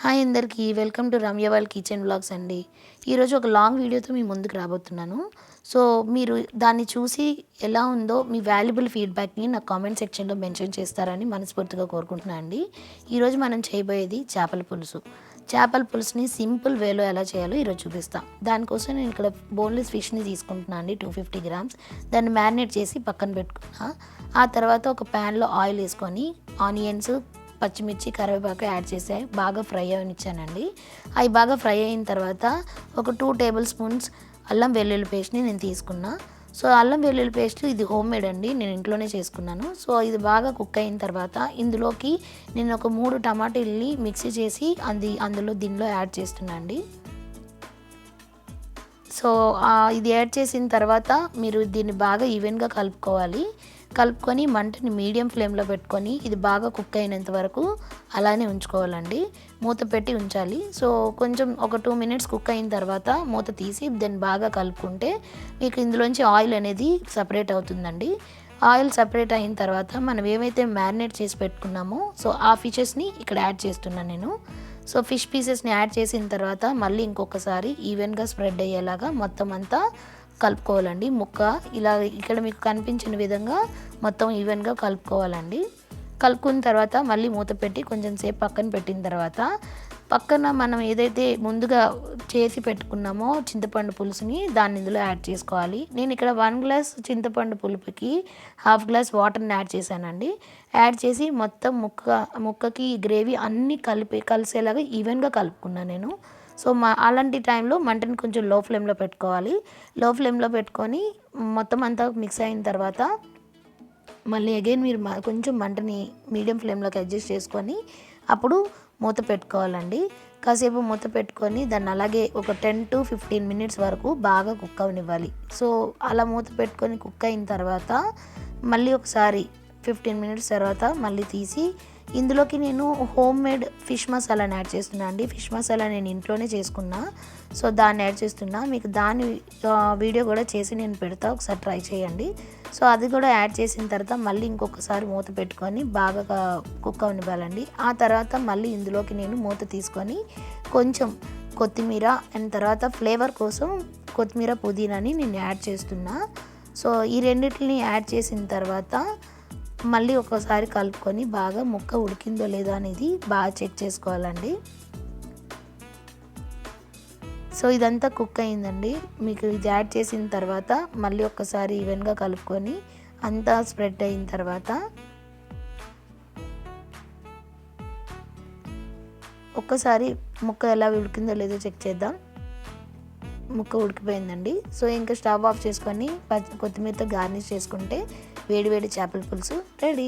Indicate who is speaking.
Speaker 1: Hi అందరికీ welcome to Ramya వాళ్ళ kitchen vlogs అండి. ఈరోజు ఒక లాంగ్ వీడియోతో మీ ముందుకు రాబోతున్నాను. సో మీరు దాన్ని చూసి ఎలా ఉందో మీ వాల్యుబుల్ ఫీడ్బ్యాక్ని నా కామెంట్ సెక్షన్లో మెన్షన్ చేస్తారని మనస్ఫూర్తిగా కోరుకుంటున్నాను అండి. ఈరోజు మనం చేయబోయేది చేపల పులుసు. చేపల పులుసుని సింపుల్ వేలో ఎలా చేయాలో ఈరోజు చూపిస్తాను. దానికోసం నేను ఇక్కడ బోన్లెస్ ఫిష్ని తీసుకుంటున్నాను అండి, 250 గ్రామ్స్. దాన్ని మ్యారినేట్ చేసి పక్కన పెట్టుకున్నా. ఆ తర్వాత ఒక ప్యాన్లో ఆయిల్ వేసుకొని ఆనియన్స్, పచ్చిమిర్చి, కరివేపాకు యాడ్ చేసి బాగా ఫ్రై అవనిచ్చానండి. అవి బాగా ఫ్రై అయిన తర్వాత ఒక 2 టేబుల్ స్పూన్స్ అల్లం వెల్లుల్లి పేస్ట్ని నేను తీసుకున్నా. సో అల్లం వెల్లుల్లి పేస్ట్ ఇది హోమ్ మేడ్ అండి, నేను ఇంట్లోనే చేసుకున్నాను. సో ఇది బాగా కుక్ అయిన తర్వాత ఇందులోకి నేను ఒక 3 టమాటాలని మిక్సీ చేసి దీనిలో యాడ్ చేస్తున్నా అండి. సో ఇది యాడ్ చేసిన తర్వాత మీరు దీన్ని బాగా ఈవెన్గా కలుపుకొని మంటని మీడియం ఫ్లేమ్లో పెట్టుకొని ఇది బాగా కుక్ అయినంత వరకు అలానే ఉంచుకోవాలండి. మూత పెట్టి ఉంచాలి. సో కొంచెం ఒక 2 మినిట్స్ కుక్ అయిన తర్వాత మూత తీసి దాన్ని బాగా కలుపుకుంటే మీకు ఇందులోంచి ఆయిల్ అనేది సపరేట్ అవుతుందండి. ఆయిల్ సపరేట్ అయిన తర్వాత మనం ఏమైతే మ్యారినేట్ చేసి పెట్టుకున్నామో సో ఆ ఫిషెస్ని ఇక్కడ యాడ్ చేస్తున్నాను నేను. సో ఫిష్ పీసెస్ని యాడ్ చేసిన తర్వాత మళ్ళీ ఇంకొకసారి ఈవెన్గా స్ప్రెడ్ అయ్యేలాగా మొత్తం అంతా కలుపుకోవాలండి. ముక్క ఇలా ఇక్కడ మీకు కనిపించిన విధంగా మొత్తం ఈవెన్గా కలుపుకోవాలండి. కలుపుకున్న తర్వాత మళ్ళీ మూత పెట్టి కొంచెం సేపు పక్కన పెట్టిన తర్వాత పక్కన మనం ఏదైతే ముందుగా చేసి పెట్టుకున్నామో చింతపండు పులుసుని దాన్ని ఇందులో యాడ్ చేసుకోవాలి. నేను ఇక్కడ 1 గ్లాస్ చింతపండు పులుపుకి 1/2 గ్లాస్ వాటర్ని యాడ్ చేశానండి. యాడ్ చేసి మొత్తం ముక్కకి గ్రేవీ అన్నీ కలిసేలాగా ఈవెన్గా కలుపుకున్నాను నేను. సో అలాంటి టైంలో మంటని కొంచెం లో ఫ్లేమ్లో పెట్టుకోవాలి. లో ఫ్లేమ్లో పెట్టుకొని మొత్తం అంతా మిక్స్ అయిన తర్వాత మళ్ళీ అగైన్ మీరు కొంచెం మంటని మీడియం ఫ్లేమ్లోకి అడ్జస్ట్ చేసుకొని అప్పుడు మూత పెట్టుకోవాలండి. కాసేపు మూత పెట్టుకొని దాన్ని అలాగే ఒక 10 to 15 మినిట్స్ వరకు బాగా కుక్ అవనివ్వాలి. సో అలా మూత పెట్టుకొని కుక్ అయిన తర్వాత మళ్ళీ ఒకసారి 15 మినిట్స్ తర్వాత మళ్ళీ తీసి ఇందులోకి నేను హోమ్ మేడ్ ఫిష్ మసాలాని యాడ్ చేస్తున్నా అండి. ఫిష్ మసాలా నేను ఇంట్లోనే చేసుకున్నా. సో దాన్ని యాడ్ చేస్తున్నా. మీకు దాని వీడియో కూడా చేసి నేను పెడతా, ఒకసారి ట్రై చేయండి. సో అది కూడా యాడ్ చేసిన తర్వాత మళ్ళీ ఇంకొకసారి మూత పెట్టుకొని బాగా కుక్ అవనివ్వాలండి. ఆ తర్వాత మళ్ళీ ఇందులోకి నేను మూత తీసుకొని కొంచెం కొత్తిమీర అండ్ తర్వాత ఫ్లేవర్ కోసం కొత్తిమీర, పుదీనాని నేను యాడ్ చేస్తున్నా. సో ఈ రెండింటిని యాడ్ చేసిన తర్వాత మళ్ళీ ఒకసారి కలుపుకొని బాగా ముక్క ఉడికిందో లేదో అనేది బాగా చెక్ చేసుకోవాలండి. సో ఇదంతా కుక్ అయిందండి. మీకు ఇది యాడ్ చేసిన తర్వాత మళ్ళీ ఒక్కసారి ఈవెన్గా కలుపుకొని అంతా స్ప్రెడ్ అయిన తర్వాత ఒక్కసారి ముక్క ఎలా ఉడికిందో లేదో చెక్ చేద్దాం. ముక్క ఉడికిపోయిందండి. సో ఇంకా స్టవ్ ఆఫ్ చేసుకొని కొత్తిమీరతో గార్నిష్ చేసుకుంటే వేడి వేడి చేపల పులుసు రెడీ.